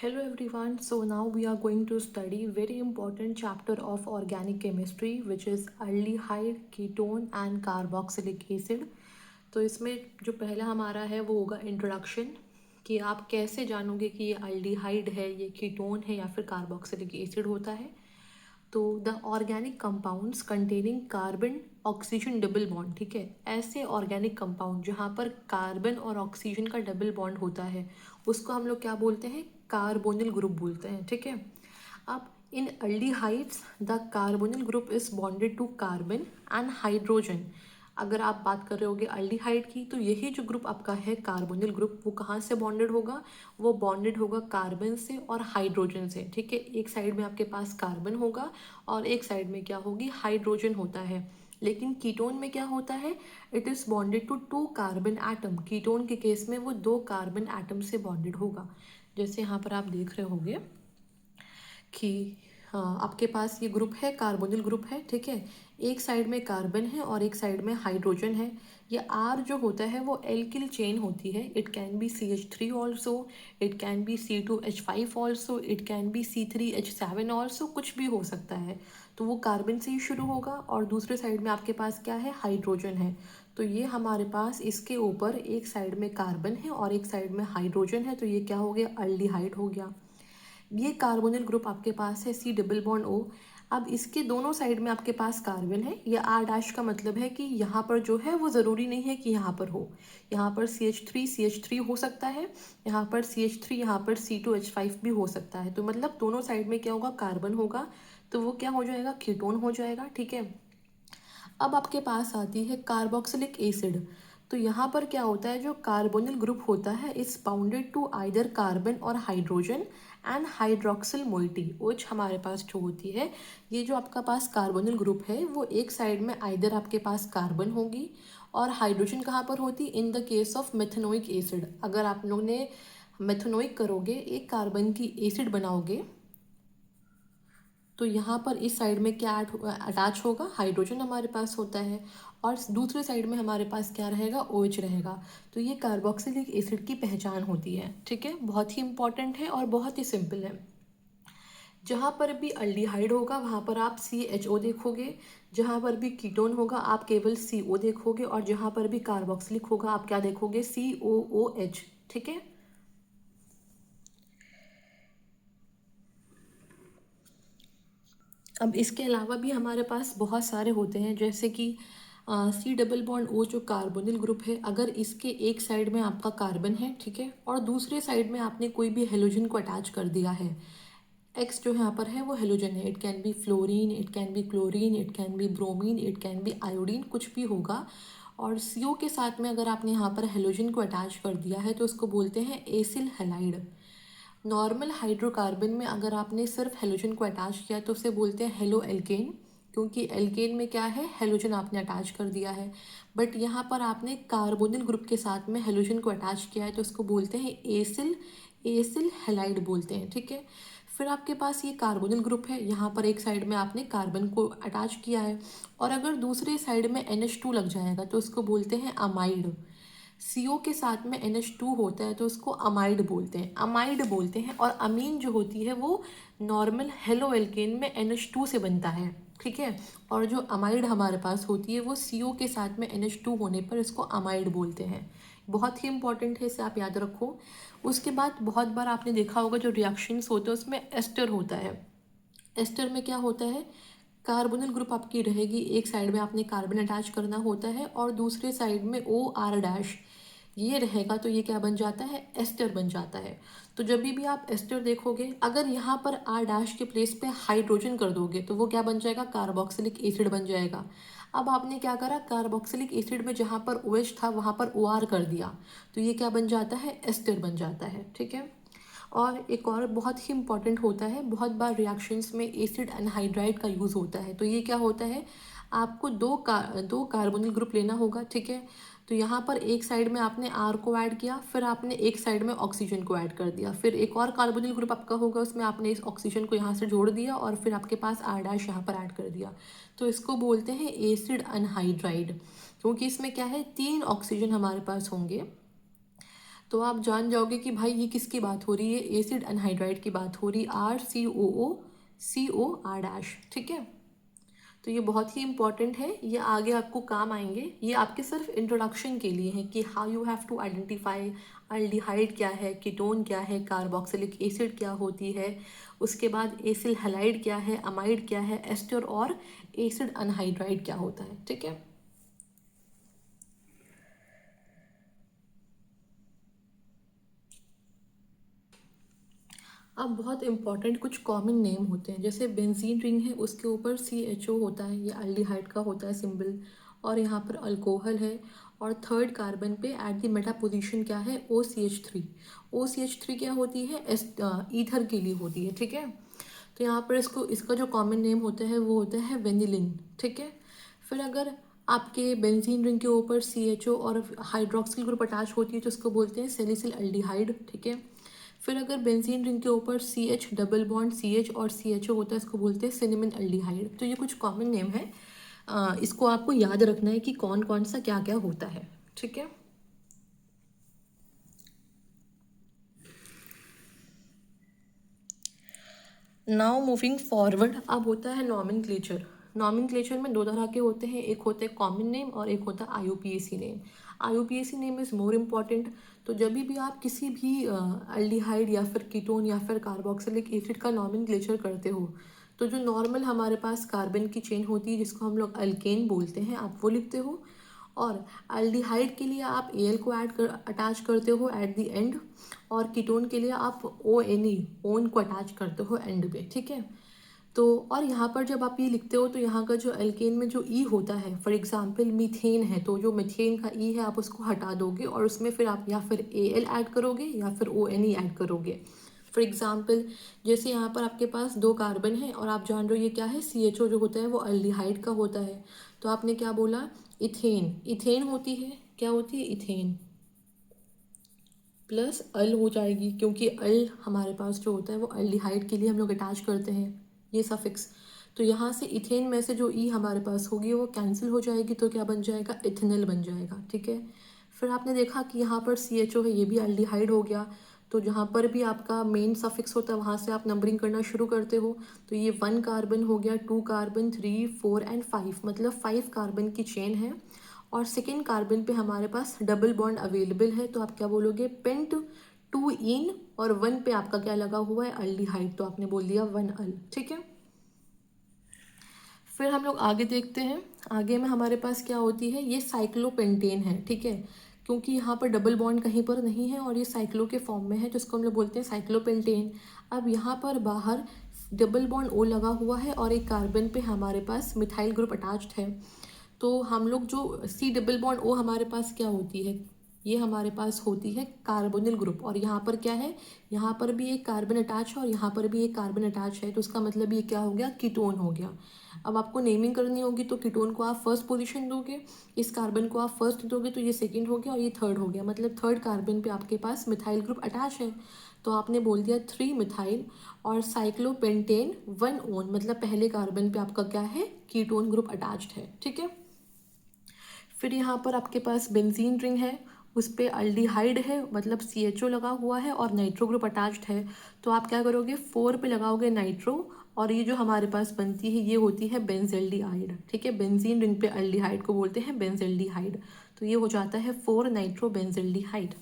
Hello everyone, so now we are going to study very important chapter of organic chemistry which is aldehyde, ketone and carboxylic acid. तो इसमें जो पहला हमारा है वो होगा इंट्रोडक्शन कि आप कैसे जानोगे कि ये अल्डिहाइड है, ये कीटोन है या फिर कार्बोक्सिलिक एसिड होता है। तो the organic compounds containing carbon oxygen double bond, ठीक है, ऐसे ऑर्गेनिक कंपाउंड जहाँ पर कार्बन और ऑक्सीजन का डबल बॉन्ड होता है उसको हम लोग क्या बोलते हैं, कार्बोनिल ग्रुप बोलते हैं, ठीक है। अब इन aldehydes the carbonyl group is bonded to carbon and hydrogen. अगर आप बात कर रहे होगे अल्डिहाइड की तो यही जो ग्रुप आपका है कार्बोनिल ग्रुप वो कहाँ से बॉन्डेड होगा, वो बॉन्डेड होगा कार्बन से और हाइड्रोजन से, ठीक है। एक साइड में आपके पास कार्बन होगा और एक साइड में क्या होगी, हाइड्रोजन होता है। लेकिन कीटोन में क्या होता है, it is bonded to to carbon atom. Ketone के केस में वो दो कार्बन एटम से बॉन्डेड होगा। जैसे यहाँ पर आप देख रहे होंगे कि हाँ आपके पास ये ग्रुप है, कार्बोनिल ग्रुप है, ठीक है। एक साइड में कार्बन है और एक साइड में हाइड्रोजन है। ये आर जो होता है वो एल्किल चेन होती है। It can be CH3 also, it can be C2H5 also, it can be C3H7 also, कुछ भी हो सकता है। तो वो कार्बन से ही शुरू होगा और दूसरे साइड में आपके पास क्या है, हाइड्रोजन है। तो ये हमारे पास इसके ऊपर एक साइड में कार्बन है और एक साइड में हाइड्रोजन है, तो ये क्या हो गया, अल्डिहाइड हो गया। ये कार्बोनिल ग्रुप आपके पास है C डबल बॉन्ड O। अब इसके दोनों साइड में आपके पास कार्बन है। ये R डैश का मतलब है कि यहाँ पर जो है वो ज़रूरी नहीं है कि यहाँ पर हो। यहाँ पर CH3 हो सकता है, यहाँ पर CH3, यहाँ पर C2H5 भी हो सकता है। तो मतलब दोनों साइड में क्या होगा, कार्बन होगा, तो वो क्या हो जाएगा, कीटोन हो जाएगा, ठीक है। अब आपके पास आती है कार्बोक्सिलिक एसिड। तो यहाँ पर क्या होता है, जो कार्बोनिल ग्रुप होता है is bounded to either carbon और हाइड्रोजन एंड हाइड्रोक्सिल मोइटी। ओच हमारे पास जो होती है, ये जो आपका पास कार्बोनिल ग्रुप है वो एक साइड में आइदर आपके पास कार्बन होगी और हाइड्रोजन कहाँ पर होती, in the case of methanoic acid. अगर आप लोग ने मेथनोइक करोगे, एक कार्बन की एसिड बनाओगे, तो यहाँ पर इस साइड में क्या अटैच होगा, हाइड्रोजन हमारे पास होता है और दूसरे साइड में हमारे पास क्या रहेगा, OH रहेगा। तो ये कार्बोक्सिलिक एसिड की पहचान होती है, ठीक है। बहुत ही इंपॉर्टेंट है और बहुत ही सिंपल है। जहाँ पर भी अल्डिहाइड होगा वहाँ पर आप CHO देखोगे, जहाँ पर भी कीटोन होगा आप केवल CO देखोगे और जहाँ पर भी कार्बोक्सिलिक होगा आप क्या देखोगे, COOH, ठीक है। अब इसके अलावा भी हमारे पास बहुत सारे होते हैं, जैसे कि C डबल बॉन्ड O जो कार्बोनिल ग्रुप है, अगर इसके एक साइड में आपका कार्बन है, ठीक है, और दूसरे साइड में आपने कोई भी हेलोजन को अटैच कर दिया है, एक्स जो यहाँ पर है वो हेलोजन है, it can be fluorine, it can be chlorine, it can be bromine, it can be iodine, कुछ भी होगा। और CO के साथ में अगर आपने यहाँ पर हेलोजन को अटैच कर दिया है तो उसको बोलते हैं एसिल हैलाइड। नॉर्मल हाइड्रोकार्बन में अगर आपने सिर्फ हेलोजन को अटैच किया तो उसे बोलते हैं हेलो एल्केन, क्योंकि एल्केन में क्या है, हेलोजन आपने अटैच कर दिया है। बट यहाँ पर आपने कार्बोनिल ग्रुप के साथ में हेलोजन को अटैच किया है तो उसको बोलते हैं एसिल, एसिल हैलाइड बोलते हैं, ठीक है। फिर आपके पास ये कार्बोनिल ग्रुप है, यहाँ पर एक साइड में आपने कार्बन को अटैच किया है और अगर दूसरे साइड में NH2 लग जाएगा तो उसको बोलते हैं अमाइड। CO के साथ में NH2 होता है तो उसको अमाइड बोलते हैं, अमाइड बोलते हैं। और अमीन जो होती है वो नॉर्मल हेलो एल्केन में NH2 से बनता है, ठीक है। और जो अमाइड हमारे पास होती है वो CO के साथ में NH2 होने पर इसको अमाइड बोलते हैं। बहुत ही इंपॉर्टेंट है, इसे आप याद रखो। उसके बाद बहुत बार आपने देखा होगा जो रिएक्शंस होते हैं उसमें एस्टर होता है। एस्टर में क्या होता है, कार्बोनिल ग्रुप आपकी रहेगी, एक साइड में आपने कार्बन अटैच करना होता है और दूसरे साइड में OR डैश ये रहेगा, तो ये क्या बन जाता है, एस्टर बन जाता है। तो जब भी आप एस्टर देखोगे, अगर यहाँ पर R डैश के प्लेस पे हाइड्रोजन कर दोगे तो वो क्या बन जाएगा, कार्बोक्सिलिक एसिड बन जाएगा। अब आपने क्या करा, कार्बोक्सिलिक एसिड में जहाँ पर OH था वहाँ पर OR कर दिया, तो ये क्या बन जाता है, एस्टर बन जाता है, ठीक है। और एक और बहुत ही इंपॉर्टेंट होता है, बहुत बार रिएक्शंस में एसिड एनहाइड्राइड का यूज़ होता है। तो ये क्या होता है, आपको दो कार्बोनिल ग्रुप लेना होगा, ठीक है। तो यहाँ पर एक साइड में आपने R को ऐड किया, फिर आपने एक साइड में ऑक्सीजन को ऐड कर दिया, फिर एक और कार्बोनिल ग्रुप आपका होगा उसमें आपने इस ऑक्सीजन को यहाँ से जोड़ दिया और फिर आपके पास R डैश यहाँ पर ऐड कर दिया। तो इसको बोलते हैं एसिड एनहाइड्राइड, क्योंकि इसमें क्या है, 3 ऑक्सीजन हमारे पास होंगे। तो आप जान जाओगे कि भाई ये किसकी बात हो रही है, एसिड अनहाइड्राइड की बात हो रही, RCOO, COR डैश, ठीक है। तो ये बहुत ही इंपॉर्टेंट है, ये आगे आपको काम आएंगे। ये आपके सिर्फ इंट्रोडक्शन के लिए है कि how you have to identify aldehyde क्या है, कीटोन क्या है, कार्बोक्सिलिक एसिड क्या होती है, उसके बाद एसिल हैलाइड क्या है, अमाइड क्या है, एस्टर और एसिड अनहाइड्राइड क्या होता है, ठीक है। अब बहुत इंपॉर्टेंट कुछ कॉमन नेम होते हैं, जैसे बेंजीन रिंग है, उसके ऊपर CHO होता है, ये अल्डिहाइड का होता है सिंबल, और यहाँ पर अल्कोहल है, और थर्ड कार्बन पे एट द मेटा पोजीशन क्या है, OCH3। OCH3 क्या होती है, ईथर के लिए होती है, ठीक है। तो यहाँ पर इसका जो कॉमन नेम होता है वो होता है वेनिलिन, ठीक है। फिर अगर आपके बेंजीन रिंग के ऊपर CHO और हाइड्रोक्सिल ग्रुप अटैच होती है तो उसको बोलते हैं सेलिसिल अल्डिहाइड, ठीक है। फिर अगर बेंजीन रिंग के ऊपर CH डबल बॉन्ड CH और CHO होता है, इसको बोलते हैं सिनेमन अल्डिहाइड। तो ये कुछ कॉमन नेम है, इसको आपको याद रखना है कि कौन कौन सा क्या क्या होता है, ठीक है। नाउ मूविंग फॉरवर्ड, अब होता है नॉमेनक्लेचर। नॉमेनक्लेचर में दो तरह के होते हैं, एक होते हैं कॉमन नेम और एक होता है IUPAC name. IUPAC name is more important. तो जब भी आप किसी भी अल्डिहाइड या फिर कीटोन या फिर कार्बोक्सिलिक एसिड का नॉमेनक्लेचर करते हो, तो जो नॉर्मल हमारे पास कार्बन की चेन होती है जिसको हम लोग अल्केन बोलते हैं, आप वो लिखते हो। और अल्डिहाइड के लिए आप AL को अटैच करते हो एट द एंड, और कीटोन के लिए आप ONE ओन को अटैच करते हो एंड पे, ठीक है। तो और यहाँ पर जब आप ये लिखते हो तो यहाँ का जो एल्केन में जो ई होता है, फॉर एग्जांपल मीथेन है, तो जो मीथेन का ई है आप उसको हटा दोगे और उसमें फिर आप या फिर AL ऐड करोगे या फिर ONE ऐड करोगे। फॉर एग्जांपल जैसे यहाँ पर आपके पास दो कार्बन है और आप जान रहे हो ये क्या है, CHO जो होता है वो अल्डिहाइड का होता है, तो आपने क्या बोला, इथेन। इथेन होती है, क्या होती है, इथेन प्लस अल हो जाएगी, क्योंकि अल हमारे पास जो होता है वो अल्डिहाइड के लिए हम लोग अटैच करते हैं ये सफिक्स। तो यहाँ से इथेन में से जो ई हमारे पास होगी वो कैंसिल हो जाएगी, तो क्या बन जाएगा, इथेनल बन जाएगा, ठीक है। फिर आपने देखा कि यहाँ पर CHO है, ये भी अल्डिहाइड हो गया। तो जहाँ पर भी आपका मेन सफिक्स होता है वहाँ से आप नंबरिंग करना शुरू करते हो। तो ये 1 कार्बन हो गया, 2 कार्बन, 3, 4 एंड 5, मतलब 5 कार्बन की चेन है। और सेकेंड कार्बन पे हमारे पास डबल बॉन्ड अवेलेबल है, तो आप क्या बोलोगे, पेंट 2 इन, और 1 पे आपका क्या लगा हुआ है, अल्डिहाइड, तो आपने बोल दिया 1 अल, ठीक है। फिर हम लोग आगे देखते हैं, आगे में हमारे पास क्या होती है, ये साइक्लोपेंटेन है, ठीक है। क्योंकि यहाँ पर डबल बॉन्ड कहीं पर नहीं है और ये साइक्लो के फॉर्म में है, तो इसको हम लोग बोलते हैं साइक्लोपेंटेन। अब यहाँ पर बाहर डबल बॉन्ड O लगा हुआ है और एक कार्बन पे हमारे पास मिथाइल ग्रुप अटैच्ड है। तो हम लोग जो C डबल बॉन्ड O हमारे पास क्या होती है, ये हमारे पास होती है कार्बोनिल ग्रुप, और यहाँ पर क्या है, यहाँ पर भी एक कार्बन अटैच है और यहाँ पर भी एक कार्बन अटैच है, तो उसका मतलब ये क्या हो गया, कीटोन हो गया। अब आपको नेमिंग करनी होगी तो कीटोन को आप फर्स्ट पोजीशन दोगे, इस कार्बन को आप फर्स्ट दोगे तो ये सेकंड हो गया और ये थर्ड हो गया, मतलब थर्ड कार्बन पे आपके पास मिथाइल ग्रुप अटैच है, तो आपने बोल दिया 3 मिथाइल। और साइक्लोपेंटेन 1 ओन, मतलब पहले कार्बन पे आपका क्या है, कीटोन ग्रुप अटैच्ड है, ठीक है। फिर यहाँ पर आपके पास बेंजीन रिंग है, उस पर अल्डिहाइड है, मतलब CHO लगा हुआ है और नाइट्रो ग्रुप अटैच्ड है, तो आप क्या करोगे, 4 पे लगाओगे नाइट्रो, और ये जो हमारे पास बनती है ये होती है बेंजेल्डिहाइड, ठीक है। बेंजीन रिंग पे अल्डिहाइड को बोलते हैं बेंजेल्डिहाइड, तो ये हो जाता है 4 नाइट्रो बेंजेल्डिहाइड।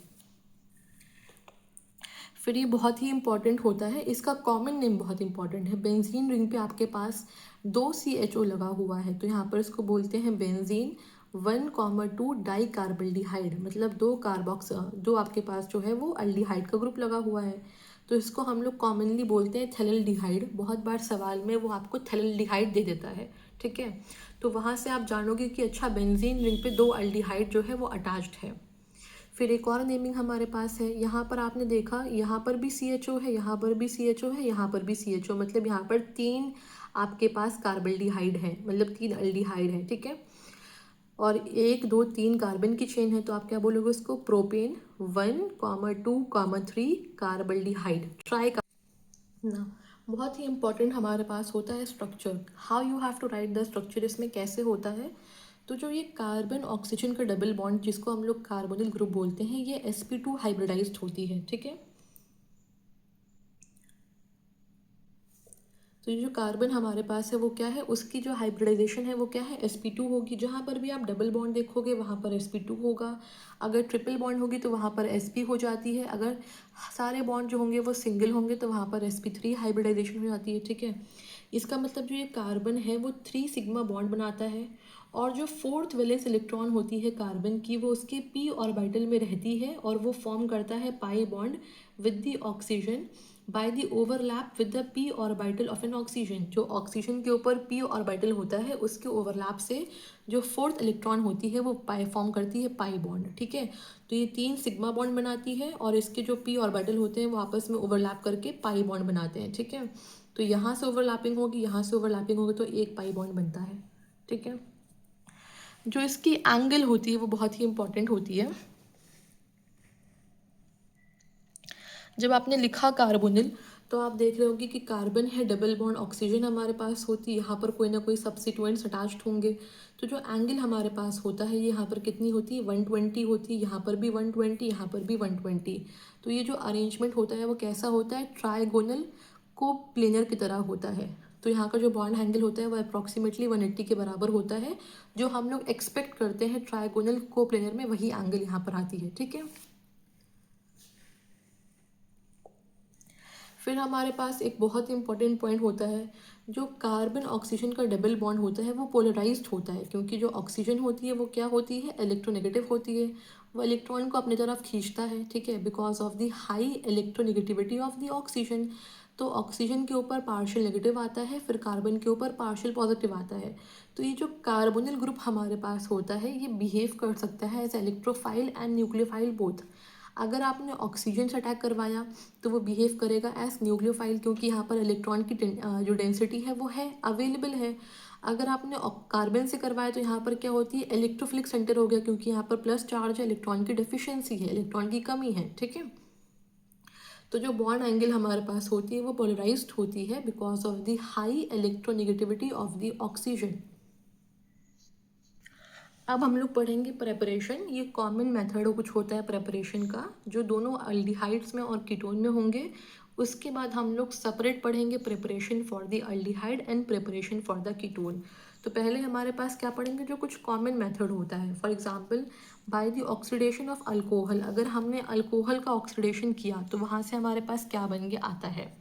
फिर ये बहुत ही इंपॉर्टेंट होता है, इसका कॉमन नेम बहुत इंपॉर्टेंट है। बेंजीन रिंग पे आपके पास 2 CHO लगा हुआ है, तो यहाँ पर इसको बोलते हैं बेंजीन 1,2 डाई कार्बल्डिहाइड, मतलब दो आपके पास जो है वो अल्डिहाइड का ग्रुप लगा हुआ है, तो इसको हम लोग कॉमनली बोलते हैं थेल्डिहाइड। बहुत बार सवाल में वो आपको थेल्डिहाइड दे देता है, ठीक है। तो वहाँ से आप जानोगे कि अच्छा बेंजीन रिंग पे 2 अल्डिहाइड जो है वो अटैच्ड है। फिर एक और नेमिंग हमारे पास है, यहाँ पर आपने देखा यहाँ पर भी CHO है, यहाँ पर भी CHO है, यहाँ पर भी CHO, मतलब यहाँ पर 3 आपके पास कार्बल्डिहाइड है, मतलब 3 अल्डिहाइड है, ठीक है। और 1, 2, 3 कार्बन की चेन है, तो आप क्या बोलोगे उसको, प्रोपेन 1, 2, 3 कार्बल्डिहाइड, ट्राई ना। बहुत ही इंपॉर्टेंट हमारे पास होता है structure, how you have to write the structure, इसमें कैसे होता है। तो जो ये कार्बन ऑक्सीजन का डबल बॉन्ड जिसको हम लोग कार्बोनिल ग्रुप बोलते हैं, ये sp2 हाइब्रिडाइज्ड होती है, ठीक है। तो ये जो कार्बन हमारे पास है वो क्या है, उसकी जो हाइब्रिडाइजेशन है वो क्या है, sp2 होगी। जहाँ पर भी आप डबल बॉन्ड देखोगे वहाँ पर sp2 होगा। अगर ट्रिपल बॉन्ड होगी तो वहाँ पर sp हो जाती है। अगर सारे बॉन्ड जो होंगे वो सिंगल होंगे तो वहाँ पर sp3 हाइब्रिडाइजेशन हो जाती है, ठीक है। इसका मतलब जो ये कार्बन है वो 3 सिग्मा बॉन्ड बनाता है, और जो फोर्थ वैलेंस इलेक्ट्रॉन होती है कार्बन की वो उसके p ऑर्बिटल में रहती है, और वो फॉर्म करता है pi bond with the oxygen by the overlap with the p orbital of N oxygen. जो ऑक्सीजन के ऊपर p ऑर्बिटल होता है उसके ओवरलैप से जो फोर्थ इलेक्ट्रॉन होती है वो पाई फॉर्म करती है, पाई बॉन्ड, ठीक है। तो ये 3 सिग्मा बॉन्ड बनाती है, और इसके जो p ऑर्बिटल होते हैं वो आपस में ओवरलैप करके पाई बॉन्ड बनाते हैं, ठीक है। तो यहाँ से ओवरलैपिंग होगी, यहाँ से ओवरलैपिंग होगी, तो एक पाई बॉन्ड बनता है, ठीक है। जो इसकी एंगल होती है वो बहुत ही इंपॉर्टेंट होती है। जब आपने लिखा कार्बोनिल तो आप देख रहे होंगे कि कार्बन है, डबल बॉन्ड ऑक्सीजन हमारे पास होती है, यहाँ पर कोई ना कोई सब्स्टिट्यूएंट्स अटैच्ड होंगे। तो जो एंगल हमारे पास होता है ये यहाँ पर कितनी होती है, 120 होती है। यहाँ पर भी 120, यहाँ पर भी 120। तो ये जो अरेंजमेंट होता है वो कैसा होता है, ट्राइगोनल को प्लेनर की तरह होता है। तो यहाँ का जो बॉन्ड एंगल होता है वो अप्रॉक्सीमेटली 180 के बराबर होता है। जो हम लोग एक्सपेक्ट करते हैं ट्राइगोनल को प्लेनर में, वही एंगल यहाँ पर आती है, ठीक है। फिर हमारे पास एक बहुत ही इंपॉर्टेंट पॉइंट होता है, जो कार्बन ऑक्सीजन का डबल बॉन्ड होता है वो पोलराइज्ड होता है, क्योंकि जो ऑक्सीजन होती है वो क्या होती है, इलेक्ट्रोनेगेटिव होती है। वो इलेक्ट्रॉन को अपनी तरफ खींचता है, ठीक है, because of the high electronegativity of the oxygen. तो ऑक्सीजन के ऊपर पार्शियल नेगेटिव आता है, फिर कार्बन के ऊपर पार्शियल पॉजिटिव आता है। तो ये जो कार्बोनिल ग्रुप हमारे पास होता है ये बिहेव कर सकता है as electrophile and nucleophile both. अगर आपने ऑक्सीजन से अटैक करवाया तो वो बिहेव करेगा एज न्यूक्लियोफाइल, क्योंकि यहाँ पर इलेक्ट्रॉन की जो डेंसिटी है वो है, अवेलेबल है। अगर आपने कार्बन से करवाया तो यहाँ पर क्या होती है, इलेक्ट्रोफिलिक सेंटर हो गया, क्योंकि यहाँ पर प्लस चार्ज है, इलेक्ट्रॉन की डिफिशियंसी है, इलेक्ट्रॉन की कमी है, ठीक है। तो जो बॉन्ड एंगल हमारे पास होती है वो पोलराइज्ड होती है because of the high electronegativity of the oxygen. अब हम लोग पढ़ेंगे प्रेपरेशन। ये कॉमन मेथड कुछ होता है प्रेपरेशन का, जो दोनों अल्डिहाइड्स में और कीटोन में होंगे। उसके बाद हम लोग सेपरेट पढ़ेंगे preparation for the aldehyde and preparation for the ketone. तो पहले हमारे पास क्या पढ़ेंगे, जो कुछ कॉमन मेथड होता है। For example by the oxidation of alcohol, अगर हमने अल्कोहल का ऑक्सीडेशन किया तो वहाँ से हमारे पास क्या बन के आता है।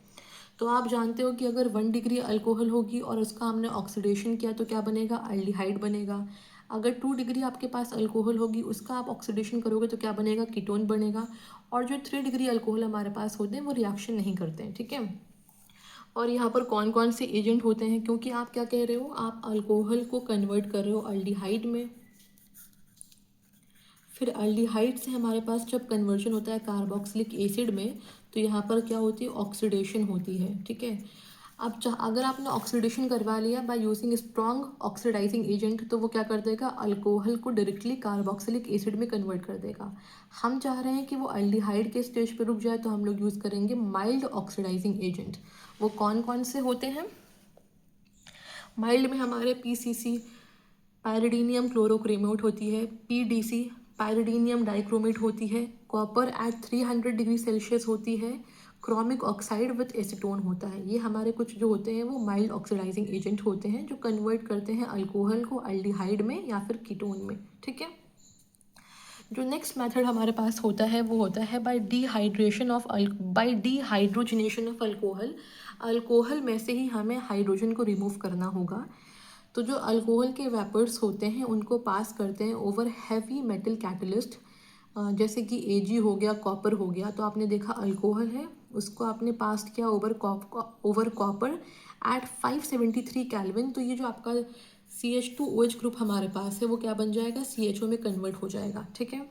तो आप जानते हो कि अगर 1 डिग्री अल्कोहल होगी और उसका हमने ऑक्सीडेशन किया तो क्या बनेगा, अल्डिहाइड बनेगा। अगर 2 डिग्री आपके पास अल्कोहल होगी, उसका आप ऑक्सीडेशन करोगे तो क्या बनेगा, कीटोन बनेगा। और जो 3 डिग्री अल्कोहल हमारे पास होते हैं वो रिएक्शन नहीं करते हैं, ठीक है। और यहाँ पर कौन कौन से एजेंट होते हैं, क्योंकि आप क्या कह रहे हो, आप अल्कोहल को कन्वर्ट कर रहे हो अल्डिहाइड में। फिर अल्डिहाइड से हमारे पास जब कन्वर्जन होता है कार्बोक्सिलिक एसिड में, तो यहाँ पर क्या होती है, ऑक्सीडेशन होती है, ठीक है। अब अगर आपने ऑक्सीडेशन करवा लिया by using strong oxidising agent, तो वो क्या कर देगा, अल्कोहल को डायरेक्टली कार्बोक्सिलिक एसिड में कन्वर्ट कर देगा। हम चाह रहे हैं कि वो अल्डिहाइड के स्टेज पे रुक जाए, तो हम लोग यूज़ करेंगे माइल्ड ऑक्सीडाइजिंग एजेंट। वो कौन कौन से होते हैं, माइल्ड में हमारे पीसीसी पायरिडीनियम क्लोरोक्रोमेट होती है, पीडीसी पायरिडीनियम डाइक्रोमेट होती है, कॉपर एट 300 डिग्री सेल्सियस होती है, क्रोमिक ऑक्साइड विथ एसीटोन होता है। ये हमारे कुछ जो होते हैं वो माइल्ड ऑक्सीडाइजिंग एजेंट होते हैं, जो कन्वर्ट करते हैं अल्कोहल को अल्डिहाइड में या फिर कीटोन में, ठीक है। जो नेक्स्ट मेथड हमारे पास होता है वो होता है by dehydrogenation of alcohol. Alcohol में से ही हमें हाइड्रोजन को रिमूव करना होगा। तो जो अल्कोहल के वेपर्स होते हैं उनको पास करते हैं ओवर हैवी मेटल कैटलिस्ट, जैसे कि Ag हो गया, कॉपर हो गया। तो आपने देखा अल्कोहल है, उसको आपने पास किया ओवर कॉपर एट 573 केल्विन। तो ये जो आपका CH2OH ग्रुप हमारे पास है वो क्या बन जाएगा, CHO में कन्वर्ट हो जाएगा, ठीक है।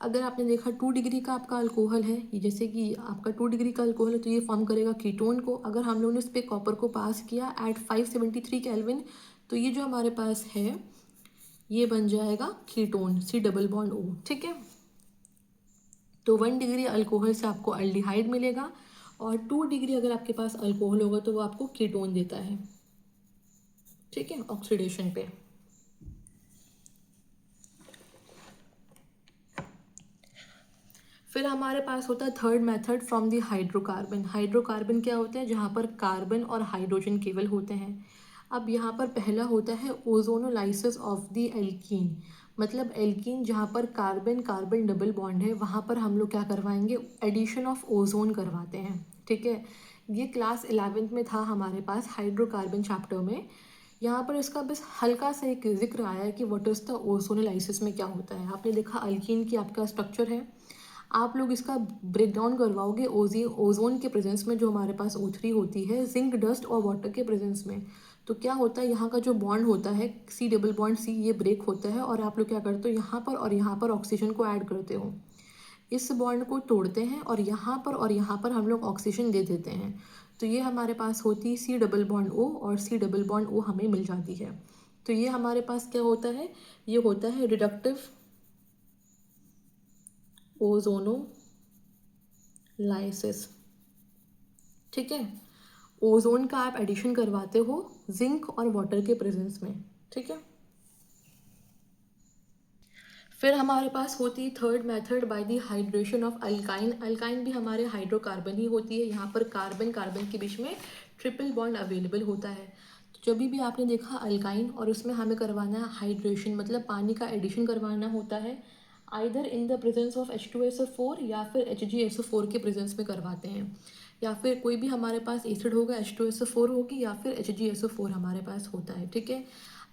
अगर आपने देखा 2 डिग्री का आपका अल्कोहल है, ये जैसे कि आपका 2 डिग्री का अल्कोहल है, तो ये फॉर्म करेगा कीटोन को। अगर हम लोगों ने इस पर कॉपर को पास किया एट 573 केल्विन, तो ये जो हमारे पास है ये बन जाएगा ketone, C double bond O, ठीक है। तो 1 डिग्री अल्कोहल से आपको अल्डिहाइड मिलेगा, और 2 डिग्री अगर आपके पास अल्कोहल होगा तो वो आपको कीटोन देता है, ठीक है, ऑक्सीडेशन पे। फिर हमारे पास होता है third method from the hydrocarbon. Hydrocarbon क्या होते हैं, जहाँ पर कार्बन और हाइड्रोजन केवल होते हैं। अब यहाँ पर पहला होता है ओजोनोलाइसिस ऑफ द एल्कीन, मतलब एल्कीन जहाँ पर कार्बन कार्बन डबल बॉन्ड है वहाँ पर हम लोग क्या करवाएंगे, एडिशन ऑफ ओजोन करवाते हैं। ठीक है, ये क्लास 11th में था हमारे पास हाइड्रोकार्बन चैप्टर में। यहाँ पर इसका बस हल्का सा एक जिक्र आया है कि व्हाट इज द ओजोनोलाइसिस में क्या होता है। आपने देखा अल्कीन की आपका स्ट्रक्चर है, आप लोग इसका ब्रेक डाउन करवाओगे ओजोन के प्रेजेंस में जो हमारे पास O3 होती है, जिंक डस्ट और वाटर के प्रेजेंस में। तो क्या होता है, यहाँ का जो बॉन्ड होता है सी डबल बॉन्ड सी, ये ब्रेक होता है और आप लोग क्या करते हो, यहाँ पर और यहाँ पर ऑक्सीजन को ऐड करते हो। इस बॉन्ड को तोड़ते हैं और यहाँ पर हम लोग ऑक्सीजन दे देते हैं। तो ये हमारे पास होती है सी डबल बॉन्ड ओ, और सी डबल बॉन्ड ओ हमें मिल जाती है। तो ये हमारे पास क्या होता है, ये होता है रिडक्टिव ओजोनोलाइसिस। ठीक है, ओजोन का आप एडिशन करवाते हो जिंक और वाटर के प्रेजेंस में। ठीक है, फिर हमारे पास होती है third method by the hydration of alkyne. Alkyne भी हमारे हाइड्रोकार्बन ही होती है, यहाँ पर कार्बन कार्बन के बीच में ट्रिपल बॉन्ड अवेलेबल होता है। तो जब भी आपने देखा अल्काइन और उसमें हमें करवाना है हाइड्रेशन, मतलब पानी का एडिशन करवाना होता है, either in the presence of H2SO4 या फिर HgSO4 के प्रेजेंस में करवाते हैं, या फिर कोई भी हमारे पास एसिड होगा H2SO4 होगी या फिर HgSO4 हमारे पास होता है। ठीक है,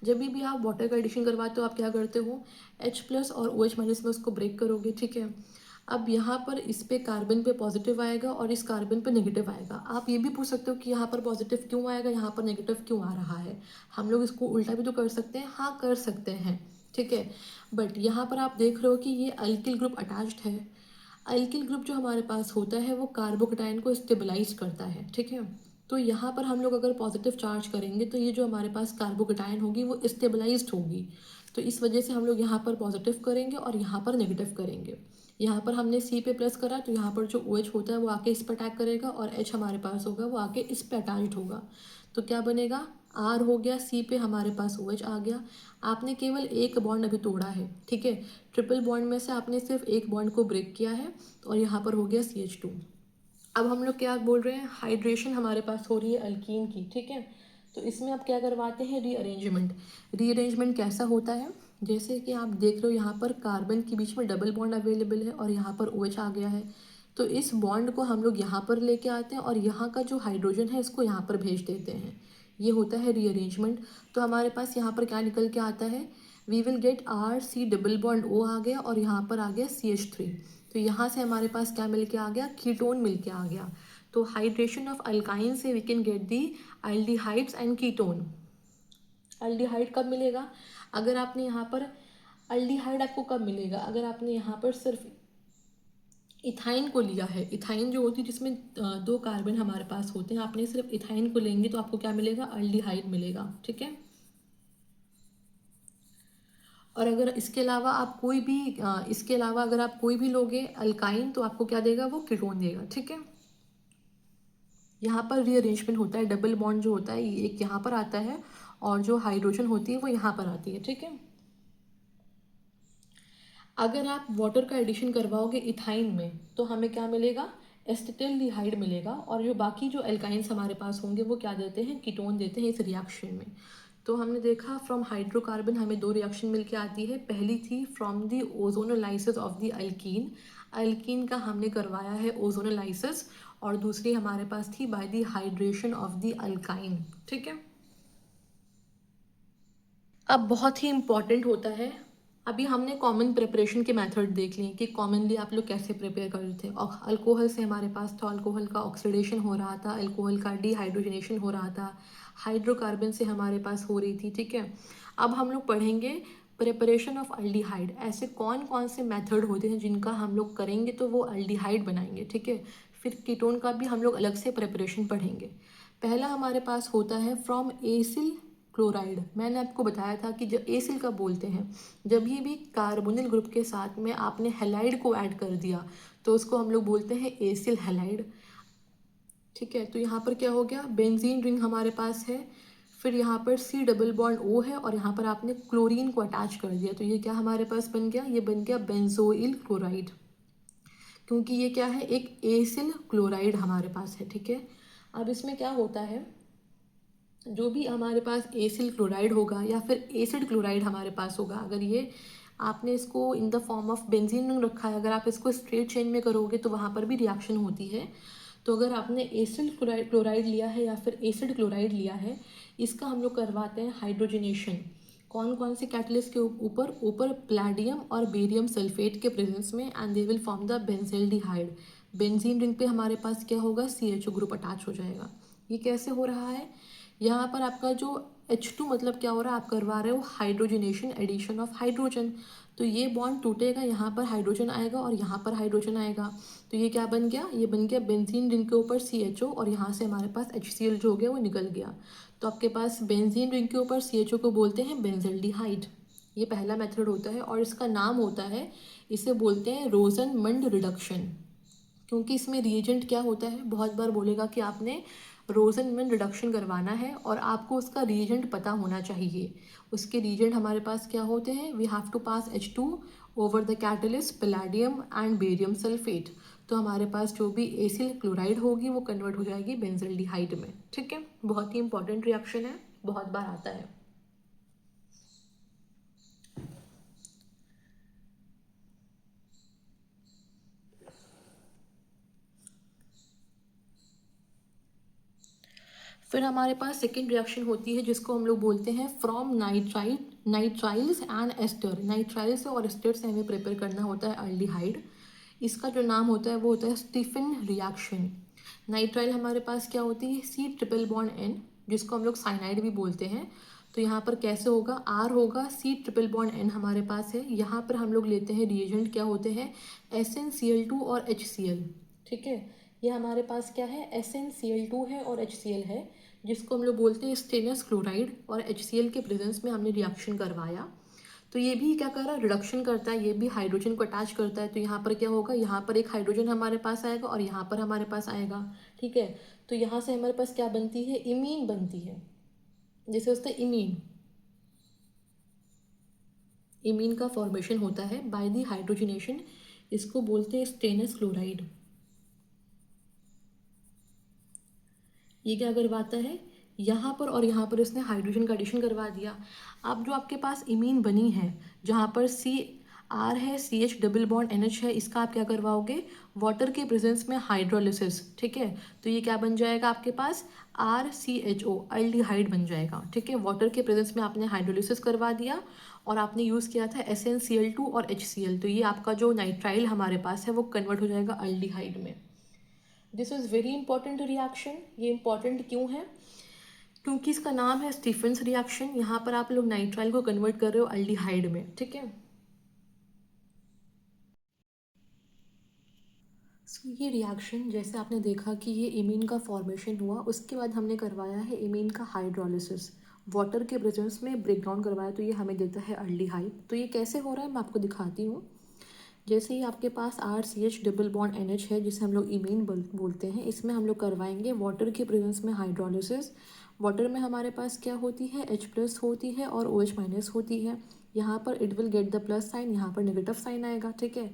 जब भी आप वाटर का एडिशन करवाते हो आप क्या करते हो, H+ और OH- में उसको ब्रेक करोगे। ठीक है, अब यहाँ पर इस पे कार्बन पे पॉजिटिव आएगा और इस कार्बन पे नेगेटिव आएगा। आप ये भी पूछ सकते हो कि यहाँ पर पॉजिटिव क्यों आएगा, यहाँ पर नेगेटिव क्यों आ रहा है। हम लोग इसको उल्टा भी तो कर सकते हैं, हाँ कर सकते हैं। ठीक है, बट यहाँ पर आप देख रहे हो कि ये अल्किल ग्रुप अटैच्ड है। अल्किल ग्रुप जो हमारे पास होता है वो कार्बोकेटाइन को स्टेबलाइज करता है। ठीक है, तो यहाँ पर हम लोग अगर पॉजिटिव चार्ज करेंगे तो ये जो हमारे पास कार्बोकेटाइन होगी वो स्टेबलाइज्ड होगी। तो इस वजह से हम लोग यहाँ पर पॉजिटिव करेंगे और यहाँ पर नेगेटिव करेंगे। यहाँ पर हमने सी पे प्लस करा तो यहाँ पर जो OH होता है वो आके इस पर अटैक करेगा, और H हमारे पास होगा वो आके इस पे अटैच्ड होगा। तो क्या बनेगा, R हो गया, सी पे हमारे पास OH आ गया। आपने केवल एक बॉन्ड अभी तोड़ा है। ठीक है, ट्रिपल बॉन्ड में से आपने सिर्फ एक बॉन्ड को ब्रेक किया है और यहाँ पर हो गया CH2। अब हम लोग क्या बोल रहे हैं, हाइड्रेशन हमारे पास हो रही है अल्कीन की। ठीक है, तो इसमें आप क्या करवाते हैं, रीअरेंजमेंट। रीअरेंजमेंट कैसा होता है, जैसे कि आप देख रहे हो यहाँ पर कार्बन के बीच में डबल बॉन्ड अवेलेबल है और यहाँ पर OH आ गया है। तो इस बॉन्ड को हम लोग यहाँ पर लेके आते हैं और यहाँ का जो हाइड्रोजन है इसको यहाँ पर भेज देते हैं। ये होता है रीअरेंजमेंट। तो हमारे पास यहाँ पर क्या निकल के आता है, we will get RC double bond O आ गया और यहाँ पर आ गया CH3। तो यहाँ से हमारे पास क्या मिल के आ गया, कीटोन मिल के आ गया। तो हाइड्रेशन ऑफ अल्काइन से we can get the aldehydes and ketone. Aldehyde कब मिलेगा, अगर आपने यहाँ पर एल्डिहाइड आपको कब मिलेगा, अगर आपने यहाँ पर सिर्फ इथाइन को लिया है। इथाइन जो होती है जिसमें दो कार्बन हमारे पास होते हैं, आपने सिर्फ इथाइन को लेंगे तो आपको क्या मिलेगा, एल्डिहाइड मिलेगा। ठीक है, और अगर इसके अलावा आप कोई भी इसके अलावा अगर आप कोई भी लोगे अल्काइन तो आपको क्या देगा, वो कीटोन देगा। ठीक है, यहाँ पर रीअरेंजमेंट होता है, डबल बॉन्ड जो होता है ये एक यहाँ पर आता है और जो हाइड्रोजन होती है वो यहाँ पर आती है। ठीक है, अगर आप वाटर का एडिशन करवाओगे इथाइन में तो हमें क्या मिलेगा, एसिटिल्डिहाइड मिलेगा, और जो बाकी जो एल्काइंस हमारे पास होंगे वो क्या देते हैं, कीटोन देते हैं इस रिएक्शन में। तो हमने देखा फ्रॉम हाइड्रोकार्बन हमें दो रिएक्शन मिलके आती है। पहली थी from the ozonolysis of the alkyne, alkyne का हमने करवाया है ओजोनोलाइसिस, और दूसरी हमारे पास थी by the hydration of the alkyne. ठीक है, अब बहुत ही इम्पॉर्टेंट होता है, अभी हमने कॉमन प्रिपरेशन के मेथड देख लिए कि कॉमनली आप लोग कैसे प्रिपेयर कर रहे थे। और अल्कोहल से हमारे पास था, अल्कोहल का ऑक्सीडेशन हो रहा था, अल्कोहल का डिहाइड्रोजनेशन हो रहा था, हाइड्रोकार्बन से हमारे पास हो रही थी। ठीक है, अब हम लोग पढ़ेंगे प्रिपरेशन ऑफ अल्डिहाइड। ऐसे कौन कौन से मेथड होते हैं जिनका हम लोग करेंगे तो वो अल्डिहाइड बनाएंगे। ठीक है, फिर कीटोन का भी हम लोग अलग से प्रिपरेशन पढ़ेंगे। पहला हमारे पास होता है फ्रॉम एसिल क्लोराइड। मैंने आपको बताया था कि जब एसिल का बोलते हैं, जब भी कार्बोनिल ग्रुप के साथ में आपने हेलाइड को ऐड कर दिया तो उसको हम लोग बोलते हैं एसिल हेलाइड। ठीक है, तो यहाँ पर क्या हो गया, बेंजीन रिंग हमारे पास है, फिर यहाँ पर C डबल बॉन्ड O है और यहाँ पर आपने क्लोरीन को अटैच कर दिया, तो ये क्या हमारे पास बन गया, ये बन गया बेंजोइल क्लोराइड। क्योंकि ये क्या है, एक एसिल क्लोराइड हमारे पास है, ठीक है। अब इसमें क्या होता है, जो भी हमारे पास एसिल क्लोराइड होगा या फिर एसिड क्लोराइड हमारे पास होगा, अगर ये आपने इसको in the form of benzene ring रखा है, अगर आप इसको स्ट्रेट चेन में करोगे तो वहाँ पर भी रिएक्शन होती है। तो अगर आपने एसिड क्लोराइड लिया है या फिर एसिड क्लोराइड लिया है, इसका हम लोग करवाते हैं हाइड्रोजनेशन। कौन कौन से कैटलिस्ट के ऊपर, ऊपर प्लैडियम और बेरियम सल्फेट के प्रेजेंस में, and they will form the benzaldehyde. Benzene ring पे हमारे पास क्या होगा, CHO ग्रुप अटैच हो जाएगा। ये कैसे हो रहा है, यहाँ पर आपका जो H2 मतलब क्या हो रहा है, आप करवा रहे हो हाइड्रोजनेशन, एडिशन ऑफ हाइड्रोजन। तो ये बॉन्ड टूटेगा, यहाँ पर हाइड्रोजन आएगा और यहाँ पर हाइड्रोजन आएगा। तो ये क्या बन गया, ये बन गया बेंजीन रिंग के ऊपर CHO, और यहाँ से हमारे पास HCl जो हो गया वो निकल गया। तो आपके पास बेंजीन रिंग के ऊपर CHO को बोलते हैं बेंजल्डिहाइड। ये पहला मेथड होता है और इसका नाम होता है, इसे बोलते हैं रोजनमंड रिडक्शन। क्योंकि इसमें रिएजेंट क्या होता है, बहुत बार बोलेगा कि आपने रोजनमंड रिडक्शन करवाना है और आपको उसका रिएजेंट पता होना चाहिए। उसके रिएजेंट हमारे पास क्या होते हैं, we have to pass H2 over the catalyst palladium and barium sulphate. तो हमारे पास जो भी एसिल क्लोराइड होगी वो कन्वर्ट हो जाएगी बेंजल्डिहाइड में, ठीक है। बहुत ही इंपॉर्टेंट रिएक्शन है, बहुत बार आता है। फिर हमारे पास सेकेंड रिएक्शन होती है जिसको हम लोग बोलते हैं from nitriles and ester. Nitriles और एस्टर से हमें प्रिपेयर करना होता है अल्डिहाइड। इसका जो नाम होता है वो होता है स्टीफन रिएक्शन। नाइट्राइल हमारे पास क्या होती है, C ट्रिपल बॉन्ड N, जिसको हम लोग साइनाइड भी बोलते हैं। तो यहाँ पर कैसे होगा, R होगा, C ट्रिपल बॉन्ड N हमारे पास है। यहाँ पर हम लोग लेते हैं रिएजेंट, क्या होते हैं, SnCl2 और HCl, ठीक है। ये हमारे पास क्या है, SnCl2 है और HCl है, जिसको हम लोग बोलते हैं स्टेनस क्लोराइड, और HCl के प्रेजेंस में हमने रिएक्शन करवाया। तो ये भी क्या कर रहा है, रिडक्शन करता है, ये भी हाइड्रोजन को अटैच करता है। तो यहाँ पर क्या होगा, यहाँ पर एक हाइड्रोजन हमारे पास आएगा और यहाँ पर हमारे पास आएगा, ठीक है। तो यहाँ से हमारे पास क्या बनती है, इमीन बनती है। जैसे उससे इमीन, इमीन का फॉर्मेशन होता है बाय द हाइड्रोजनेशन। इसको बोलते हैं स्टेनस क्लोराइड। ये क्या करवाता है, यहाँ पर और यहाँ पर इसने हाइड्रोजन का एडिशन करवा दिया। अब जो आपके पास इमीन बनी है, जहाँ पर CR है, CH डबल बॉन्ड NH है, इसका आप क्या करवाओगे, वाटर के प्रेजेंस में हाइड्रोलिसिस, ठीक है। तो ये क्या बन जाएगा आपके पास, RCHO अल्डिहाइड बन जाएगा, ठीक है। वाटर के प्रेजेंस में आपने हाइड्रोलिसिस करवा दिया और आपने यूज़ किया था SnCl2 और HCl। तो ये आपका जो नाइट्राइल हमारे पास है वो कन्वर्ट हो जाएगा अल्डिहाइड में। This is very important reaction. ये इंपॉर्टेंट क्यों है, क्योंकि इसका नाम है स्टीफेंस रिएक्शन। यहाँ पर आप लोग नाइट्राइल को कन्वर्ट कर रहे हो अल्डिहाइड में, ठीक है। ये रिएक्शन जैसे आपने देखा कि ये इमीन का फॉर्मेशन हुआ, उसके बाद हमने करवाया है इमीन का हाइड्रोलिसिस, वाटर के प्रेजेंस में ब्रेक डाउन करवाया, तो ये हमें देता है अल्डिहाइड। तो ये कैसे हो रहा है मैं आपको दिखाती हूँ। जैसे ही आपके पास RCH डबल बॉन्ड NH है, जिसे हम लोग इमीन बोलते हैं, इसमें हम लोग करवाएंगे वाटर के प्रेजेंस में हाइड्रोलिसिस। वाटर में हमारे पास क्या होती है, H+ होती है और OH- होती है। यहाँ पर it will get the plus sign, यहाँ पर नेगेटिव साइन आएगा, ठीक है।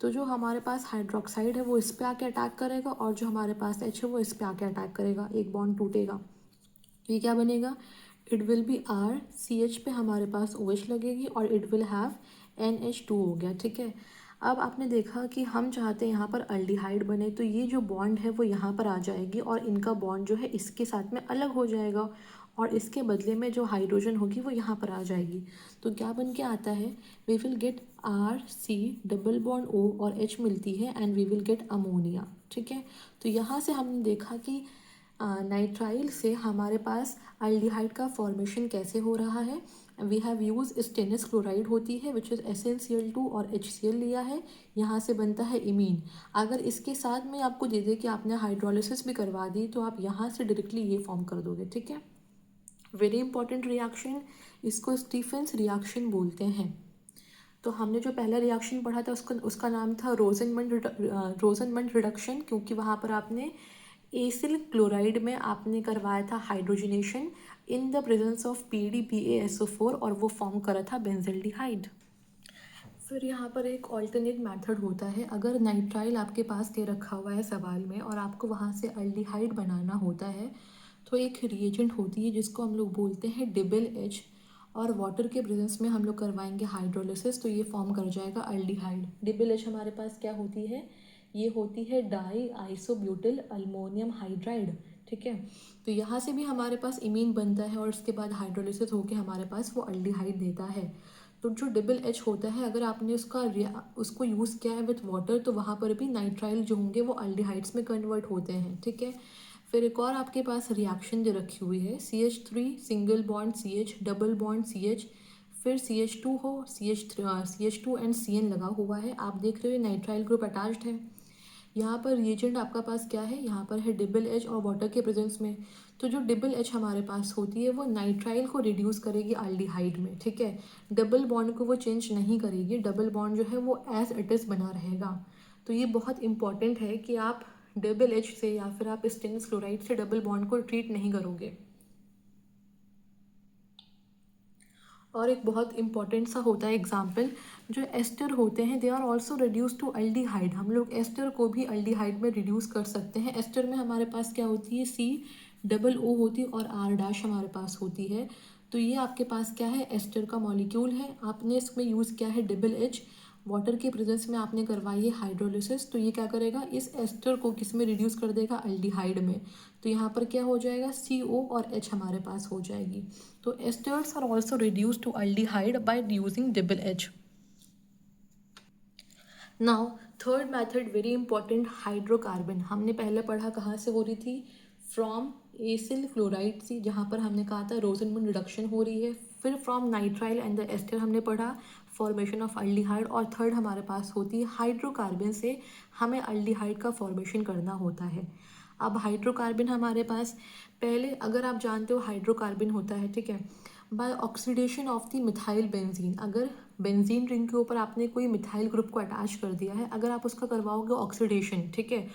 तो जो हमारे पास हाइड्रोक्साइड है वो इस पर आके अटैक करेगा, और जो हमारे पास H है वो इस पर आके अटैक करेगा, एक बॉन्ड टूटेगा। तो ये क्या बनेगा, इट विल बी RCH पे हमारे पास OH लगेगी और इट विल हैव NH2 हो गया, ठीक है। अब आपने देखा कि हम चाहते हैं यहाँ पर अल्डिहाइड बने, तो ये जो बॉन्ड है वो यहाँ पर आ जाएगी और इनका बॉन्ड जो है इसके साथ में अलग हो जाएगा, और इसके बदले में जो हाइड्रोजन होगी वो यहाँ पर आ जाएगी। तो क्या बन के आता है, we will get RC double bond O और H मिलती है and we will get ammonia, ठीक है। तो यहाँ से हमने देखा कि नाइट्राइल से हमारे पास अल्डिहाइड का फॉर्मेशन कैसे हो रहा है। We have use stannous chloride होती है विच इज़ SnCl2 और HCl लिया है, यहाँ से बनता है इमीन। अगर इसके साथ में आपको दे दे कि आपने हाइड्रोलिसिस भी करवा दी, तो आप यहाँ से डायरेक्टली ये फॉर्म कर दोगे, ठीक है। वेरी इंपॉर्टेंट रिएक्शन, इसको स्टीफेंस रिएक्शन बोलते हैं। तो हमने जो पहला रिएक्शन पढ़ा था उसका नाम था रोजनमंड रिडक्शन, क्योंकि वहाँ पर आपने एसिल क्लोराइड में आपने करवाया था hydrogenation in the presence of PDPaSO4 और वो फॉर्म करा था बेंजल्डिहाइड। फिर यहाँ पर एक ऑल्टरनेट मेथड होता है। अगर नाइट्राइल आपके पास दे रखा हुआ है सवाल में और आपको वहाँ से अल्डिहाइड बनाना होता है, तो एक रिएजेंट होती है जिसको हम लोग बोलते हैं डिबिल एच, और वाटर के प्रेजेंस में हम लोग करवाएंगे हाइड्रोलिसिस, तो ये फॉर्म कर जाएगा अल्डिहाइड। डिबिल एच हमारे पास क्या होती है, ये होती है डाई आइसोब्यूटिल अल्मोनियम हाइड्राइड। ठीक है, तो यहाँ से भी हमारे पास इमीन बनता है और उसके बाद हाइड्रोलिसिस होकर हमारे पास वो अल्डिहाइड देता है। तो जो डबल एच होता है, अगर आपने उसको यूज़ किया है विथ वाटर, तो वहाँ पर भी नाइट्राइल जो होंगे वो अल्डिहाइड्स में कन्वर्ट होते हैं। ठीक है, फिर एक और आपके पास रिएक्शन जो रखी हुई है, CH3 single bond CH double bond CH, फिर CH2 हो, CH2 एंड CN लगा हुआ है। आप देख रहे हो नाइट्राइल ग्रुप अटैच्ड है। यहाँ पर रिएजेंट आपका पास क्या है, यहाँ पर है डिबल एच और वाटर के प्रेजेंस में। तो जो डिबल एच हमारे पास होती है वो नाइट्राइल को रिड्यूस करेगी अल्डिहाइड में। ठीक है, डबल बॉन्ड को वो चेंज नहीं करेगी, डबल बॉन्ड जो है वो एज इट इज़ बना रहेगा। तो ये बहुत इंपॉर्टेंट है कि आप डबल एच से या फिर आप स्टेनलेस क्लोराइड से डबल बॉन्ड को ट्रीट नहीं करोगे। और एक बहुत इंपॉर्टेंट सा होता है एग्जाम्पल, जो एस्टर होते हैं they are also reduce to aldehyde. हम लोग एस्टर को भी अल्डिहाइड में रिड्यूस कर सकते हैं। एस्टर में हमारे पास क्या होती है, COO होती है और R' हमारे पास होती है। तो ये आपके पास क्या है, एस्टर का मॉलिक्यूल है। आपने इसमें यूज़ किया है डबल एच, वाटर के प्रेजेंस में आपने करवाई है हाइड्रोलिसिस, तो ये क्या करेगा, इस एस्टर को किस में रिड्यूस कर देगा, अल्डिहाइड में। तो यहाँ पर क्या हो जाएगा, CO और H हमारे पास हो जाएगी। तो esters are also reduce to aldehyde by using double H. Now third method very important, hydrocarbon. हमने पहले पढ़ा कहाँ से हो रही थी, फ्रॉम एसिल क्लोराइड से, जहाँ पर हमने कहा था रोजनमंड रिडक्शन हो रही है। फिर from nitrile and the ester हमने पढ़ा फॉर्मेशन ऑफ अल्डिहाइड। और थर्ड हमारे पास होती है हाइड्रोकार्बन से हमें अल्डिहाइड का फॉर्मेशन करना होता है। अब हाइड्रोकार्बन हमारे पास, पहले अगर आप जानते हो हाइड्रोकार्बन होता है, ठीक है, by oxidation of the methyl benzene. अगर बेंजीन रिंग के ऊपर आपने कोई मिथाइल ग्रुप को अटैच कर दिया है, अगर आप उसका करवाओगे ऑक्सीडेशन, ठीक है,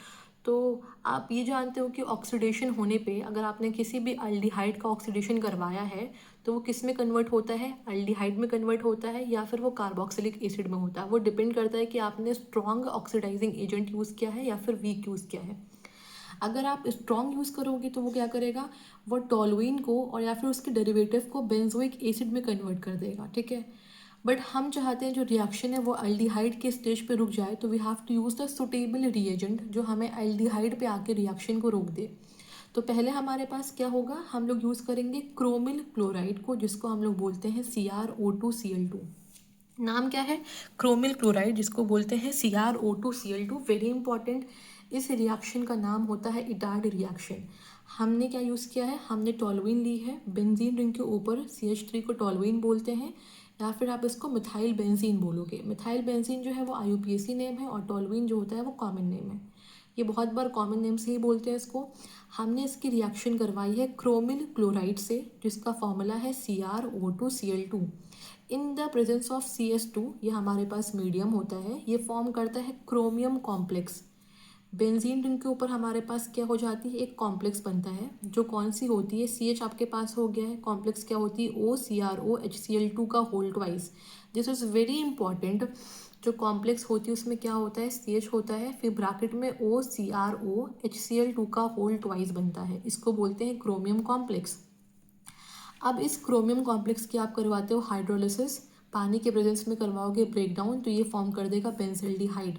तो आप ये जानते हो कि ऑक्सीडेशन होने पे अगर आपने किसी भी अल्डिहाइड का ऑक्सीडेशन करवाया है, तो वो किस में कन्वर्ट होता है, अल्डिहाइड में कन्वर्ट होता है या फिर वो कार्बोक्सिलिक एसिड में होता है। वो डिपेंड करता है कि आपने स्ट्रॉन्ग ऑक्सीडाइजिंग एजेंट यूज़ किया है या फिर वीक यूज़ किया है। अगर आप स्ट्रॉन्ग यूज़ करोगे तो वो क्या करेगा, वो टॉलुइन को और या फिर उसके डेरिवेटिव को बेंजोइक एसिड में कन्वर्ट कर देगा। ठीक है, बट हम चाहते हैं जो रिएक्शन है वो अल्डिहाइड के स्टेज पे रुक जाए, तो we have to use the suitable reagent जो हमें अल्डिहाइड पे आके रिएक्शन को रोक दे। तो पहले हमारे पास क्या होगा, हम लोग यूज़ करेंगे क्रोमिल क्लोराइड को, जिसको हम लोग बोलते हैं CrO2Cl2। नाम क्या है, क्रोमिल क्लोराइड, जिसको बोलते हैं CrO2Cl2। वेरी इंपॉर्टेंट, इस रिएक्शन का नाम होता है इटार्ड रिएक्शन। हमने क्या यूज़ किया है, हमने टॉलुइन ली है, बेंजीन रिंग के ऊपर CH3 को टॉलुइन बोलते हैं, या फिर आप इसको मिथाइल बेंजीन बोलोगे। मिथाइल बेंजीन जो है वो IUPAC नेम है और टॉलुइन जो होता है वो कॉमन नेम है। ये बहुत बार कॉमन नेम से ही बोलते हैं इसको। हमने इसकी रिएक्शन करवाई है क्रोमिल क्लोराइड से, जिसका फॉर्मूला है CrO2Cl2। In the presence of CS2, ये हमारे पास मीडियम होता है, ये फॉर्म करता है क्रोमियम कॉम्प्लेक्स। बेंजीन रिंग के ऊपर हमारे पास क्या हो जाती है, एक कॉम्प्लेक्स बनता है, जो कौन सी होती है, CH आपके पास हो गया है, कॉम्प्लेक्स क्या होती है, OCrOHCl2 का whole twice. This is very important. जो कॉम्प्लेक्स होती है उसमें क्या होता है, CH होता है, फिर ब्रैकेट में OCrOHCl2 का होल ट्वाइस बनता है, इसको बोलते हैं क्रोमियम कॉम्प्लेक्स। अब इस क्रोमियम कॉम्प्लेक्स की आप करवाते हो हाइड्रोलिसिस, पानी के प्रेजेंस में करवाओगे ब्रेकडाउन, तो ये फॉर्म कर देगा बेंजल्डिहाइड।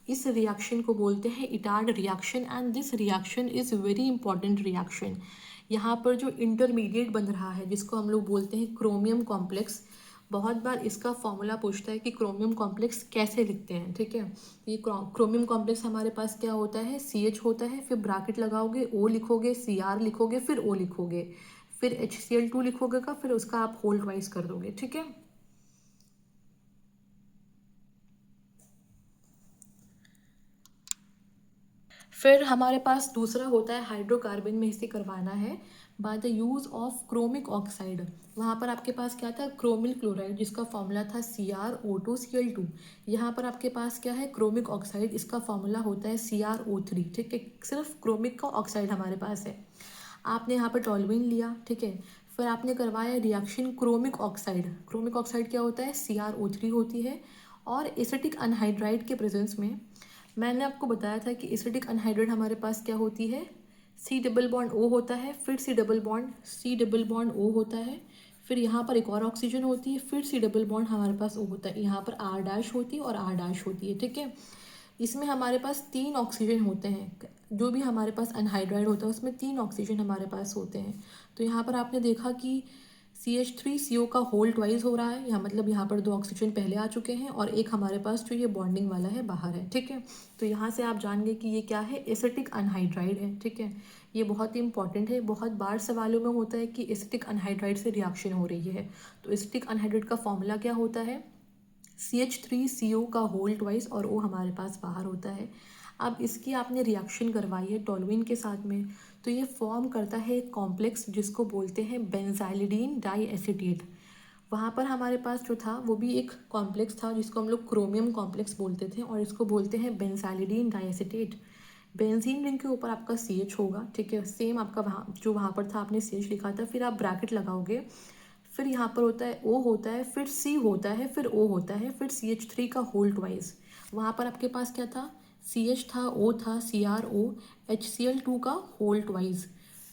इस रिएक्शन को बोलते हैं Etard reaction, and this reaction is very important reaction. यहाँ पर जो इंटरमीडिएट बन रहा है, जिसको हम लोग बोलते हैं क्रोमियम कॉम्प्लेक्स, बहुत बार इसका फॉर्मूला पूछता है कि क्रोमियम कॉम्प्लेक्स कैसे लिखते हैं। ठीक है, ये क्रोमियम कॉम्प्लेक्स हमारे पास क्या होता है, CH होता है, फिर ब्रैकेट लगाओगे, O लिखोगे, Cr लिखोगे, फिर O लिखोगे, फिर HCl2 लिखोगे का, फिर उसका आप होल ट्वाइस कर दोगे। ठीक है, फिर हमारे पास दूसरा होता है हाइड्रोकार्बन में इसे करवाना है by the use of chromic oxide. वहाँ पर आपके पास क्या था, क्रोमिल क्लोराइड, जिसका फॉर्मूला था CrO2Cl2। यहाँ पर आपके पास क्या है, क्रोमिक ऑक्साइड, इसका फॉर्मूला होता है CrO3। ठीक है, सिर्फ क्रोमिक का ऑक्साइड हमारे पास है। आपने यहाँ पर टॉलुइन लिया, ठीक है, फिर आपने करवाया reaction chromic oxide. Chromic oxide क्या होता है, CrO3 होती है, और एसिटिक अनहाइड्राइड के प्रेजेंस में मैंने आपको बताया था कि एसिटिक अनहाइड्राइड हमारे पास क्या होती है, सी डबल बॉन्ड ओ होता है, फिर सी डबल बॉन्ड ओ होता है, फिर यहाँ पर एक और ऑक्सीजन होती है, फिर सी डबल बॉन्ड हमारे पास ओ होता है, यहाँ पर आर डैश होती है और आर डैश होती है। ठीक है, इसमें हमारे पास 3 ऑक्सीजन होते हैं, जो भी हमारे पास अनहाइड्राइड होता है उसमें 3 ऑक्सीजन हमारे पास होते हैं। तो यहाँ पर आपने देखा कि CH3CO का होल ट्वाइस हो रहा है, यहाँ मतलब यहाँ पर 2 ऑक्सीजन पहले आ चुके हैं और एक हमारे पास जो ये बॉन्डिंग वाला है बाहर है। ठीक है, तो यहाँ से आप जान गए कि ये क्या है, एसिटिक अनहाइड्राइड है। ठीक है, ये बहुत ही इंपॉर्टेंट है, बहुत बार सवालों में होता है कि एसिटिक अनहाइड्राइड से रिएक्शन हो रही है। तो एसिटिक अनहाइड्राइड का फॉर्मूला क्या होता है, CH3CO का होल ट्वाइस और O हमारे पास बाहर होता है। अब इसकी आपने रिएक्शन करवाई है टोलुइन के साथ में, तो ये फॉर्म करता है एक कॉम्प्लेक्स जिसको बोलते हैं बेंजाइलिडीन डाई एसीटेट। वहाँ पर हमारे पास जो था वो भी एक कॉम्प्लेक्स था जिसको हम लोग क्रोमियम कॉम्प्लेक्स बोलते थे और इसको बोलते हैं बेंजाइलिडीन डाई एसीटेट। बेंजीन रिंग के ऊपर आपका CH होगा। ठीक है, सेम आपका वहाँ पर था आपने CH लिखा था, फिर आप ब्रैकेट लगाओगे, फिर यहाँ पर होता है O होता है, फिर C होता है, फिर O होता है, फिर CH3 का होल ट्वाइस। वहाँ पर आपके पास क्या था, CH था, O था, CrO, HCl2 का होल ट्वाइस।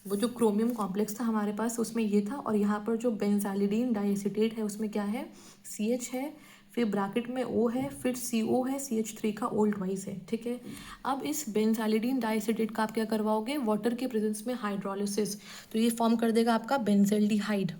वो जो क्रोमियम कॉम्प्लेक्स था हमारे पास उसमें ये था, और यहाँ पर जो बेंजालिडीन डाइएसिटेट है उसमें क्या है, CH है, फिर ब्रैकेट में O है, फिर CO है, CH3 का ओल्ड वाइज है। ठीक है, अब इस बेंजालिडीन डाइएसिटेट का आप क्या करवाओगे, वाटर के प्रेजेंस में हाइड्रोलिसिस, तो ये फॉर्म कर देगा आपका बेंजल्डिहाइड।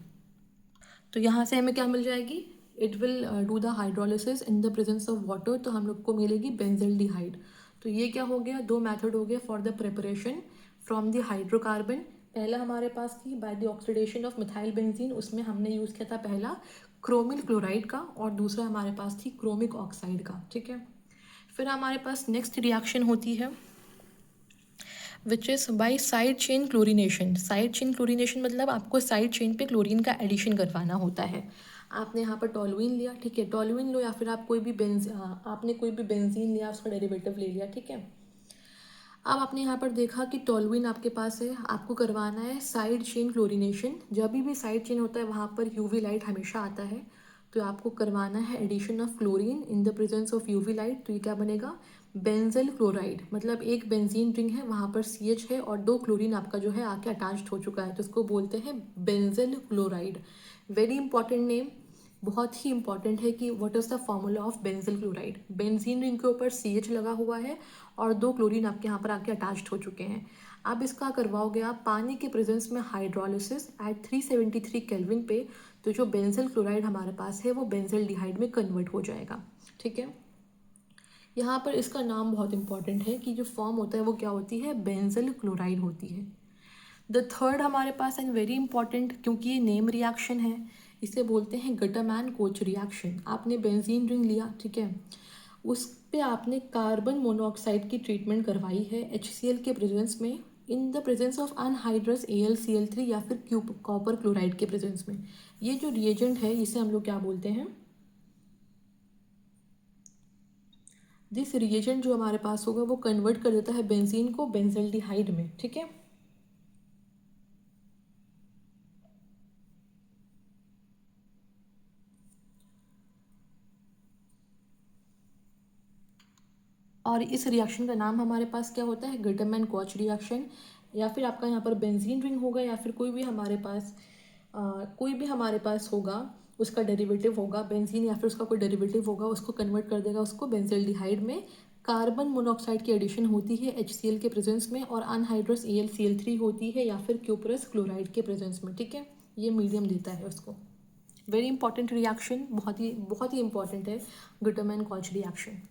तो यहाँ से हमें क्या मिल जाएगी, it will do the hydrolysis in the presence of water, तो हम लोग को मिलेगी बेंजल्डिहाइड। तो ये क्या हो गया, 2 मेथड हो गया for the preparation from the hydrocarbon. पहला हमारे पास थी by the oxidation of methyl benzene, उसमें हमने यूज़ किया था पहला क्रोमिल क्लोराइड का, और दूसरा हमारे पास थी क्रोमिक ऑक्साइड का। ठीक है, फिर हमारे पास नेक्स्ट रिएक्शन होती है which is by side chain chlorination. Side chain chlorination मतलब आपको साइड चेन पे क्लोरीन का एडिशन करवाना होता है। आपने यहाँ पर टोलुइन लिया, ठीक है, टोलुइन लो, या फिर आप कोई भी आपने कोई भी बेंजीन लिया, उसका डेरिवेटिव ले लिया। ठीक है, अब आपने यहाँ पर देखा कि टोलुइन आपके पास है, आपको करवाना है साइड चेन क्लोरीनेशन। जब भी साइड चेन होता है वहाँ पर यूवी लाइट हमेशा आता है, तो आपको करवाना है addition of chlorine in the presence of UV light. तो ये क्या बनेगा, बेंजल क्लोराइड, मतलब एक बेंजीन रिंग है वहाँ पर CH है और 2 क्लोरीन आपका जो है आके अटैच्ड हो चुका है, तो इसको बोलते हैं benzyl chloride. Very important name, बहुत ही इंपॉर्टेंट है कि what is the formula of benzyl chloride. Benzene ring के ऊपर CH लगा हुआ है और 2 क्लोरीन आपके यहाँ पर आके अटैच्ड हो चुके हैं। अब इसका करवाओगे आप पानी के प्रेजेंस में हाइड्रोलिसिस एट 373 केल्विन पे, तो जो बेंजल क्लोराइड हमारे पास है वो बेंजल डिहाइड में कन्वर्ट हो जाएगा। ठीक है, यहाँ पर इसका नाम बहुत इंपॉर्टेंट है कि जो फॉर्म होता है वो क्या होती है, बेंजल क्लोराइड होती है। द थर्ड हमारे पास एंड वेरी इंपॉर्टेंट, क्योंकि ये नेम रिएक्शन है, इसे बोलते हैं गटरमैन कोच रिएक्शन। आपने बेंजीन रिंग लिया, ठीक है, उस पे आपने कार्बन मोनोऑक्साइड की ट्रीटमेंट करवाई है HCl के प्रेजेंस में, इन the presence of anhydrous AlCl3 या फिर कॉपर क्लोराइड के प्रेजेंस में। ये जो रिएजेंट है इसे हम लोग क्या बोलते हैं, दिस रिएजेंट जो हमारे पास होगा वो कन्वर्ट कर देता है बेंजीन को बेंजल्डिहाइड में। ठीक है, और इस रिएक्शन का नाम हमारे पास क्या होता है, गटरमैन कोच रिएक्शन। या फिर आपका यहाँ पर बेंजीन रिंग होगा या फिर कोई भी हमारे पास होगा, उसका डेरिवेटिव होगा बेंजीन या फिर उसका कोई डेरिवेटिव होगा, उसको कन्वर्ट कर देगा उसको बेंजल्डिहाइड में। कार्बन मोनोऑक्साइड की एडिशन होती है HCl के प्रेजेंस में, और अनहाइड्रस AlCl3 होती है या फिर क्यूपरस क्लोराइड के प्रेजेंस में। ठीक है, ये मीडियम देता है उसको। वेरी इंपॉर्टेंट रिएक्शन, बहुत ही इंपॉर्टेंट है गटरमैन कोच रिएक्शन।